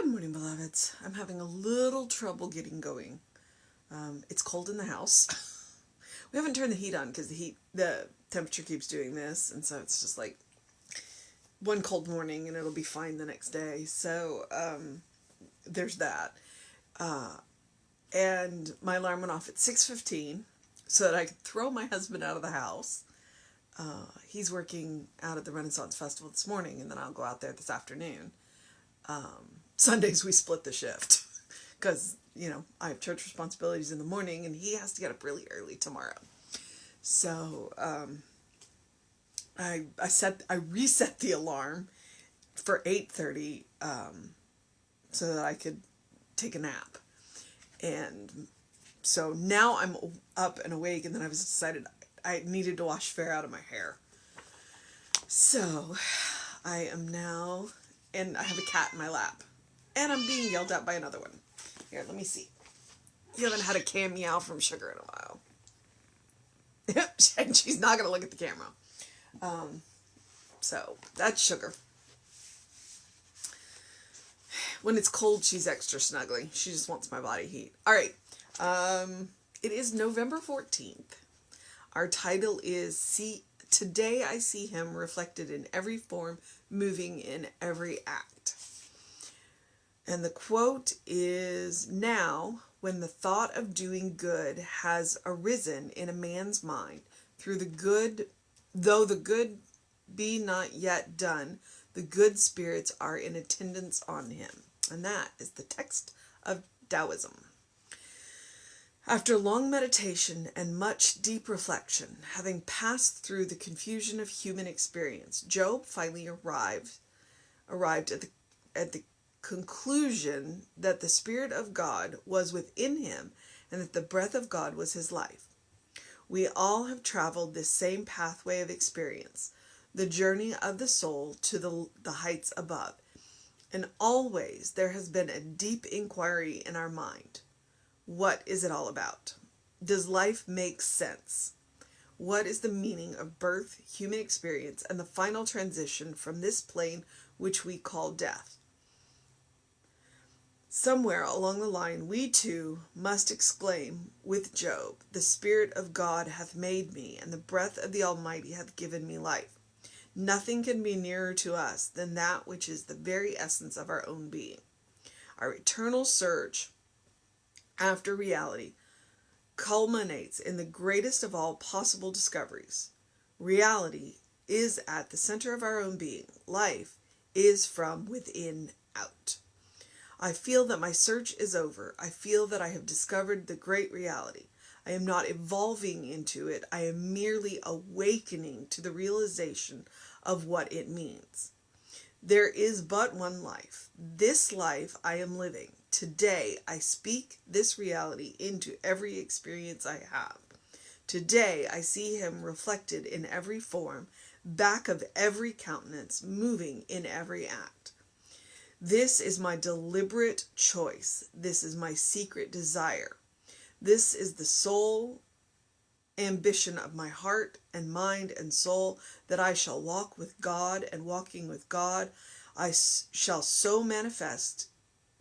Good morning, beloveds. I'm having a little trouble getting going. It's cold in the house. We haven't turned the heat on because the temperature keeps doing this, and so it's just like one cold morning and it'll be fine the next day. So there's that. And my alarm went off at 6:15 so that I could throw my husband out of the house. He's working out at the Renaissance Festival this morning, and then I'll go out there this afternoon. Sundays we split the shift because, I have church responsibilities in the morning and he has to get up really early tomorrow. So I reset the alarm for 8:30 so that I could take a nap. And so now I'm up and awake, and then I was decided I needed to wash fair out of my hair. So I am now, and I have a cat in my lap. And I'm being yelled at by another one. Here, let me see. You haven't had a cam meow from Sugar in a while. And she's not going to look at the camera. So, that's Sugar. When it's cold, she's extra snuggly. She just wants my body heat. All right. It is November 14th. Our title is Today I See Him Reflected in Every Form, Moving in Every Act. And the quote is, "Now, when the thought of doing good has arisen in a man's mind, though the good be not yet done, the good spirits are in attendance on him." And that is the text of Taoism. After long meditation and much deep reflection, having passed through the confusion of human experience, Job finally arrived at the conclusion that the Spirit of God was within him and that the breath of God was his life. We all have traveled this same pathway of experience, the journey of the soul to the heights above, and always there has been a deep inquiry in our mind. What is it all about? Does life make sense? What is the meaning of birth, human experience, and the final transition from this plane which we call death? Somewhere along the line, we too must exclaim with Job, "The Spirit of God hath made me, and the breath of the Almighty hath given me life." Nothing can be nearer to us than that which is the very essence of our own being. Our eternal search after reality culminates in the greatest of all possible discoveries. Reality is at the center of our own being. Life is from within out. I feel that my search is over. I feel that I have discovered the great reality. I am not evolving into it. I am merely awakening to the realization of what it means. There is but one life. This life I am living. Today I speak this reality into every experience I have. Today I see him reflected in every form, back of every countenance, moving in every act. This is my deliberate choice. This is my secret desire. This is the sole ambition of my heart and mind and soul, that I shall walk with God, and walking with God, I shall so manifest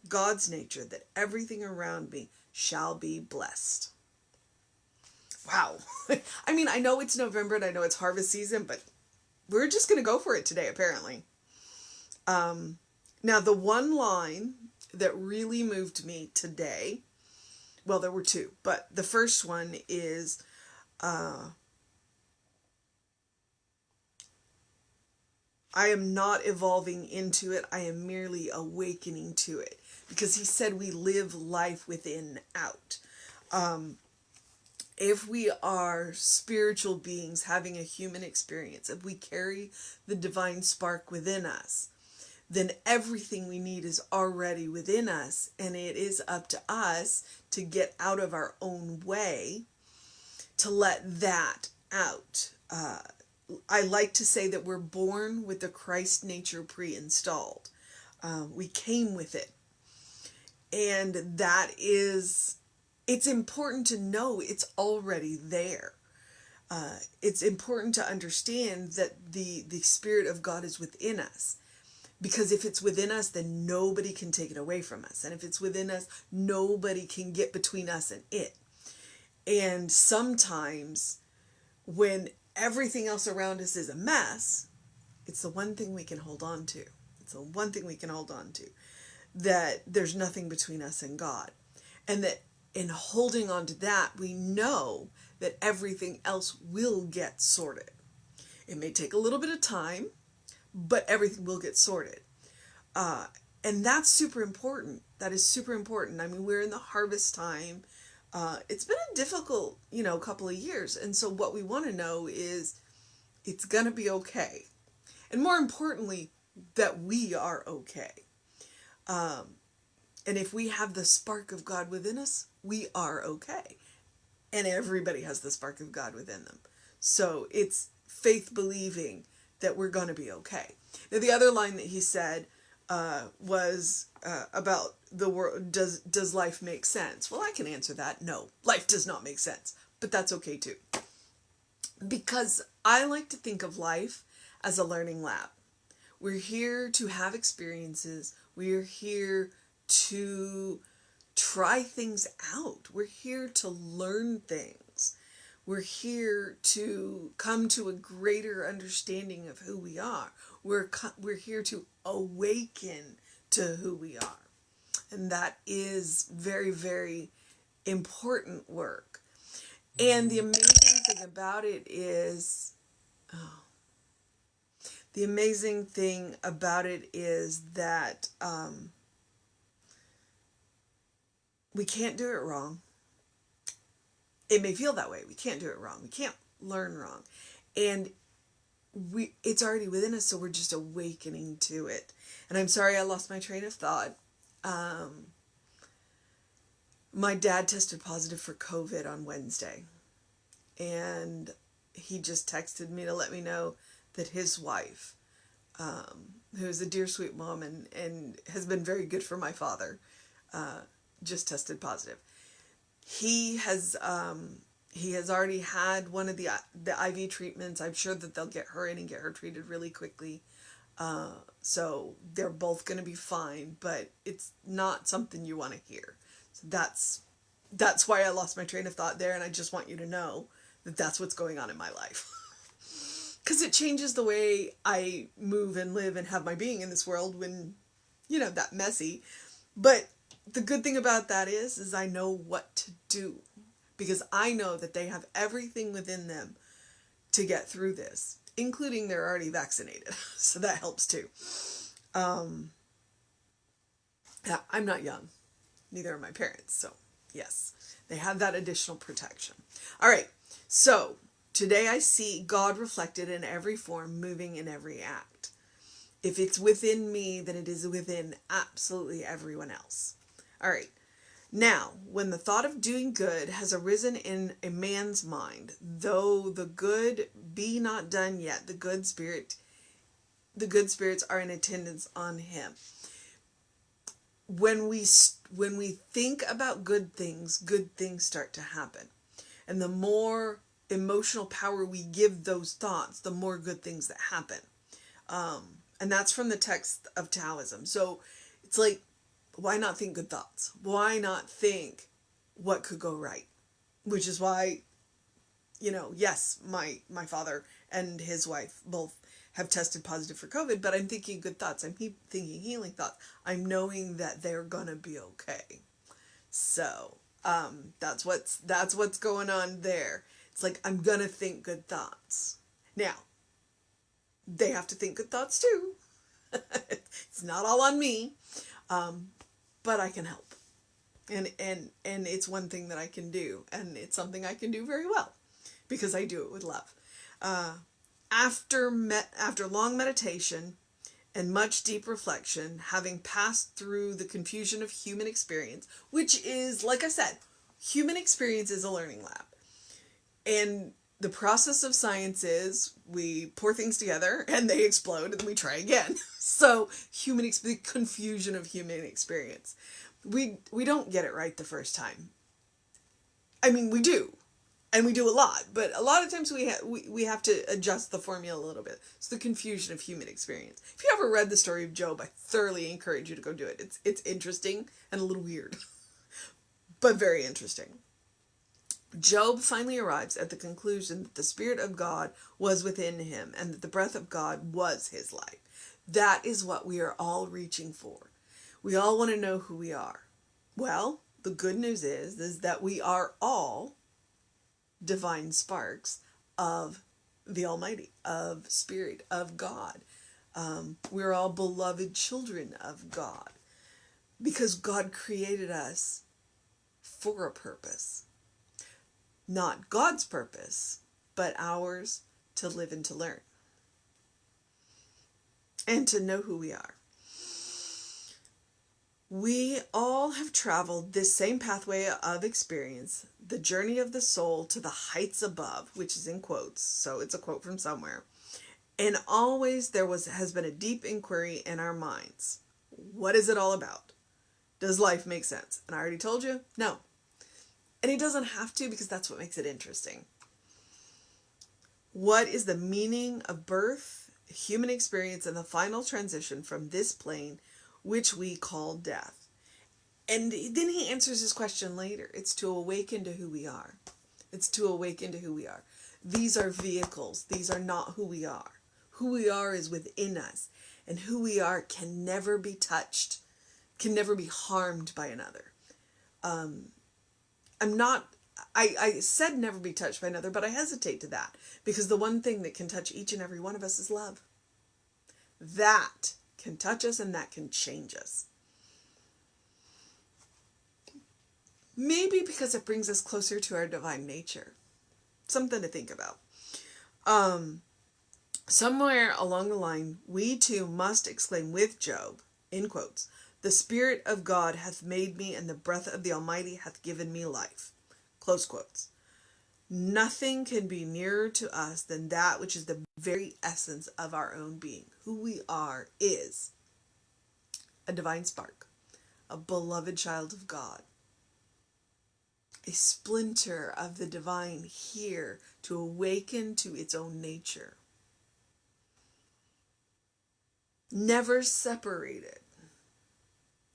God's nature that everything around me shall be blessed. Wow. I mean, I know it's November and I know it's harvest season, but we're just going to go for it today, apparently. Now, the one line that really moved me today, well, there were two, but the first one is, I am not evolving into it. I am merely awakening to it. Because he said we live life within out. If we are spiritual beings having a human experience, if we carry the divine spark within us, then everything we need is already within us, and it is up to us to get out of our own way to let that out. I like to say that we're born with the Christ nature pre-installed. We came with it. And it's important to know it's already there. It's important to understand that the Spirit of God is within us. Because if it's within us, then nobody can take it away from us. And if it's within us, nobody can get between us and it. And sometimes when everything else around us is a mess, it's the one thing we can hold on to. It's the one thing we can hold on to. That there's nothing between us and God. And that in holding on to that, we know that everything else will get sorted. It may take a little bit of time, but everything will get sorted. And that's super important. That is super important. I mean, we're in the harvest time. It's been a difficult, couple of years. And so what we want to know is it's going to be okay. And more importantly, that we are okay. And if we have the spark of God within us, we are okay. And everybody has the spark of God within them. So it's faith believing that we're going to be okay. Now, the other line that he said was about the world. Does life make sense? Well, I can answer that. No, life does not make sense. But that's okay too. Because I like to think of life as a learning lab. We're here to have experiences. We're here to try things out. We're here to learn things. We're here to come to a greater understanding of who we are. We're here to awaken to who we are. And that is very, very important work. And the amazing thing about it is, that we can't do it wrong. It may feel that way. We can't do it wrong. We can't learn wrong. And it's already within us, so we're just awakening to it. And I'm sorry I lost my train of thought. My dad tested positive for COVID on Wednesday. And he just texted me to let me know that his wife, who is a dear, sweet mom and has been very good for my father, just tested positive. He has already had one of the IV treatments. I'm sure that they'll get her in and get her treated really quickly. So they're both going to be fine, but it's not something you want to hear. So that's why I lost my train of thought there. And I just want you to know that that's what's going on in my life. Because it changes the way I move and live and have my being in this world when, that messy. But the good thing about that is I know what to do. Because I know that they have everything within them to get through this. Including they're already vaccinated. So that helps too. Yeah, I'm not young. Neither are my parents. So yes, they have that additional protection. All right. So today I see God reflected in every form, moving in every act. If it's within me, then it is within absolutely everyone else. All right. Now, when the thought of doing good has arisen in a man's mind, though the good be not done yet, the good spirits are in attendance on him. When we think about good things start to happen. And the more emotional power we give those thoughts, the more good things that happen. And that's from the text of Taoism. So it's like, why not think good thoughts? Why not think what could go right? Which is why, yes, my father and his wife both have tested positive for COVID, but I'm thinking good thoughts. I'm thinking healing thoughts. I'm knowing that they're gonna be okay. So that's what's going on there. It's like, I'm gonna think good thoughts. Now, they have to think good thoughts too. It's not all on me. But I can help. And it's one thing that I can do. And it's something I can do very well. Because I do it with love. After long meditation and much deep reflection, having passed through the confusion of human experience, which is, like I said, human experience is a learning lab. And the process of science is we pour things together and they explode and we try again. So the confusion of human experience. We don't get it right the first time. I mean, we do. And we do a lot, but a lot of times we have to adjust the formula a little bit. It's the confusion of human experience. If you ever read the story of Job, I thoroughly encourage you to go do it. It's interesting and a little weird, but very interesting. Job finally arrives at the conclusion that the Spirit of God was within him and that the breath of God was his life. That is what we are all reaching for. We all want to know who we are. Well, the good news is that we are all divine sparks of the Almighty, of Spirit, of God. We're all beloved children of God because God created us for a purpose. Not God's purpose, but ours to live and to learn and to know who we are. We all have traveled this same pathway of experience, the journey of the soul to the heights above, which is in quotes, so it's a quote from somewhere. And always has been a deep inquiry in our minds. What is it all about? Does life make sense? And I already told you, no. And it doesn't have to, because that's what makes it interesting. What is the meaning of birth, human experience, and the final transition from this plane, which we call death? And then he answers his question later. It's to awaken to who we are. It's to awaken to who we are. These are vehicles. These are not who we are. Who we are is within us. And who we are can never be touched, can never be harmed by another. I said never be touched by another, but I hesitate to that. Because the one thing that can touch each and every one of us is love. That can touch us and that can change us. Maybe because it brings us closer to our divine nature. Something to think about. Somewhere along the line, we too must exclaim with Job, in quotes, "The Spirit of God hath made me, and the breath of the Almighty hath given me life." Close quotes. Nothing can be nearer to us than that which is the very essence of our own being. Who we are is a divine spark, a beloved child of God, a splinter of the divine here to awaken to its own nature. Never separated.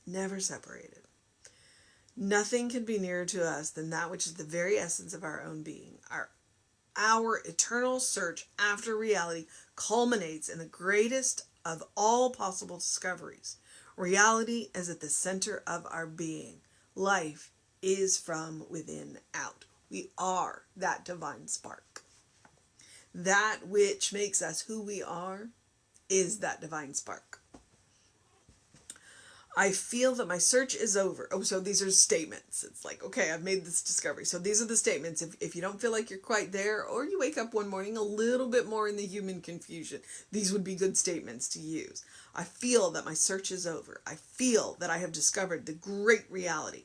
Never separated. Nothing can be nearer to us than that which is the very essence of our own being. Our eternal search after reality culminates in the greatest of all possible discoveries. Reality is at the center of our being. Life is from within out. We are that divine spark. That which makes us who we are is that divine spark. I feel that my search is over. Oh, so these are statements. It's like, okay, I've made this discovery. So these are the statements. If you don't feel like you're quite there, or you wake up one morning a little bit more in the human confusion, these would be good statements to use. I feel that my search is over. I feel that I have discovered the great reality.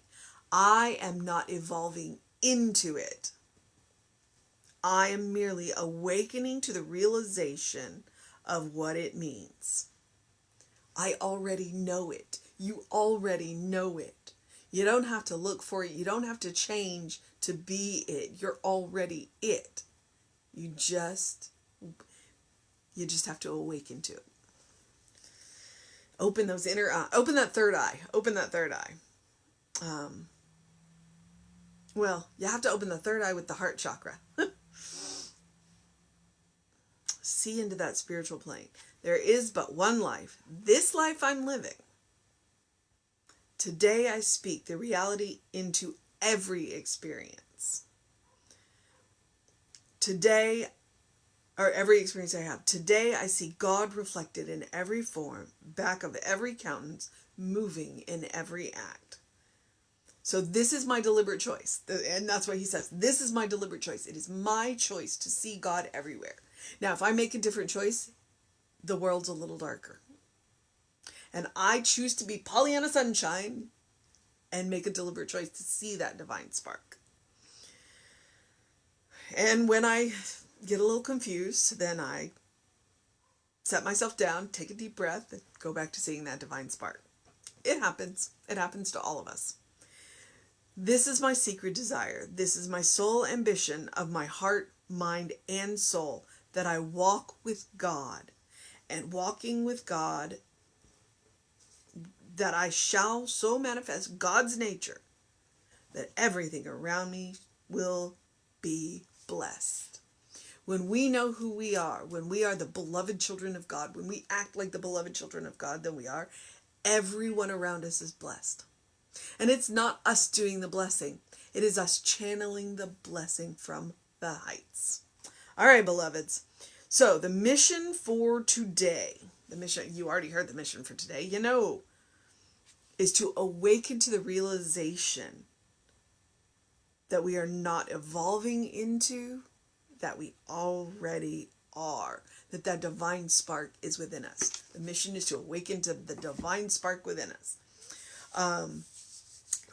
I am not evolving into it. I am merely awakening to the realization of what it means. I already know it. You already know it. You don't have to look for it. You don't have to change to be it. You're already it. You just have to awaken to it. Open those open that third eye. Open that third eye. Well, you have to open the third eye with the heart chakra. See into that spiritual plane. There is but one life. This life I'm living. Today I speak the reality into every experience. Today, or every experience I have. Today I see God reflected in every form, back of every countenance, moving in every act. So this is my deliberate choice. And that's what he says. This is my deliberate choice. It is my choice to see God everywhere. Now, if I make a different choice, the world's a little darker. And I choose to be Pollyanna Sunshine and make a deliberate choice to see that divine spark. And when I get a little confused, then I set myself down, take a deep breath, and go back to seeing that divine spark. It happens. It happens to all of us. This is my secret desire. This is my sole ambition of my heart, mind, and soul, that I walk with God, and walking with God, that I shall so manifest God's nature that everything around me will be blessed. When we know who we are, when we are the beloved children of God, when we act like the beloved children of God that we are, everyone around us is blessed. And it's not us doing the blessing. It is us channeling the blessing from the heights. All right, beloveds. So the mission for today, you already heard the mission for today, is to awaken to the realization that we are not evolving into, that we already are, that divine spark is within us. The mission is to awaken to the divine spark within us.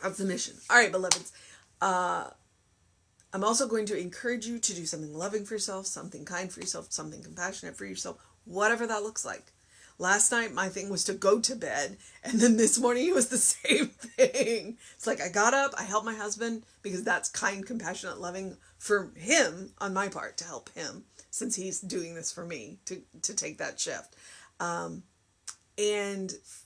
That's the mission. All right, beloveds. I'm also going to encourage you to do something loving for yourself, something kind for yourself, something compassionate for yourself, whatever that looks like. Last night, my thing was to go to bed, and then this morning it was the same thing. It's like I got up, I helped my husband, because that's kind, compassionate, loving for him on my part, to help him, since he's doing this for me, to take that shift. And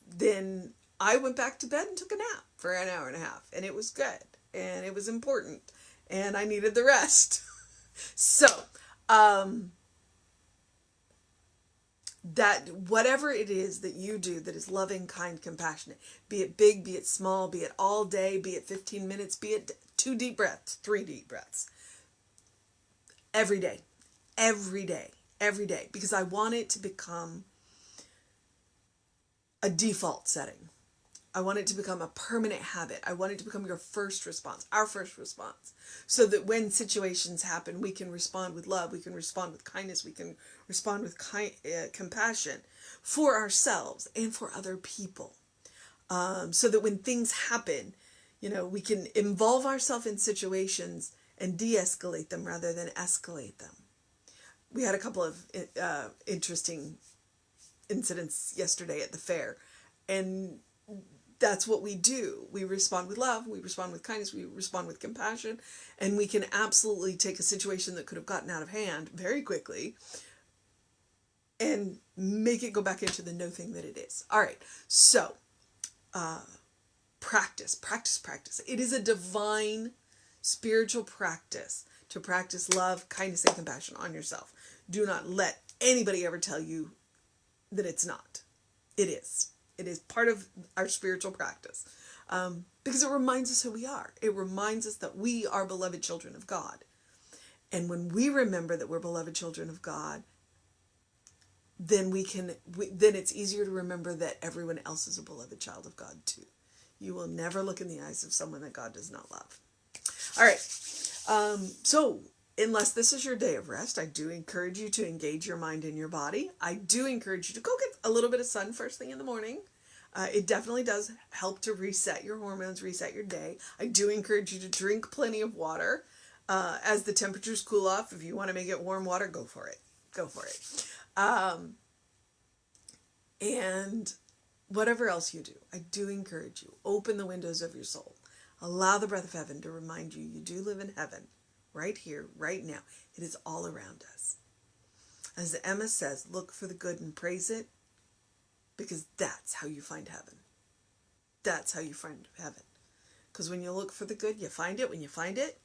then I went back to bed and took a nap for an hour and a half, and it was good, and it was important, and I needed the rest. So, that whatever it is that you do that is loving, kind, compassionate, be it big, be it small, be it all day, be it 15 minutes, be it 2 deep breaths, 3 deep breaths, every day, because I want it to become a default setting. I want it to become a permanent habit. I want it to become your first response, our first response, so that when situations happen, we can respond with love, we can respond with kindness, we can respond with compassion for ourselves and for other people. So that when things happen, we can involve ourselves in situations and de-escalate them rather than escalate them. We had a couple of interesting incidents yesterday at the fair, and that's what we do. We respond with love, we respond with kindness, we respond with compassion, and we can absolutely take a situation that could have gotten out of hand very quickly and make it go back into the no thing that it is. All right, so practice. It is a divine spiritual practice to practice love, kindness, and compassion on yourself. Do not let anybody ever tell you that it's not. It is. It is part of our spiritual practice, because it reminds us who we are. It reminds us that we are beloved children of God. And when we remember that we're beloved children of God, then then it's easier to remember that everyone else is a beloved child of God too. You will never look in the eyes of someone that God does not love. All right. So unless this is your day of rest, I do encourage you to engage your mind and your body. I do encourage you to go get a little bit of sun first thing in the morning. It definitely does help to reset your hormones, reset your day. I do encourage you to drink plenty of water. As the temperatures cool off, if you want to make it warm water, go for it. And whatever else you do, I do encourage you, open the windows of your soul. Allow the breath of heaven to remind you do live in heaven, right here, right now. It is all around us. As Emma says, look for the good and praise it, because that's how you find heaven. That's how you find heaven. Because when you look for the good, you find it. When you find it,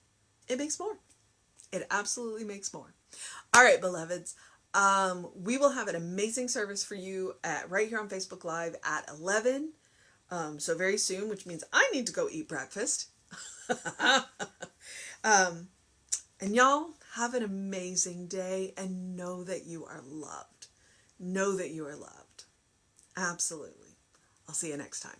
it makes more. It absolutely makes more. All right, beloveds. We will have an amazing service for you right here on Facebook Live at 11. So very soon, which means I need to go eat breakfast. And y'all have an amazing day, and know that you are loved. Know that you are loved. Absolutely. I'll see you next time.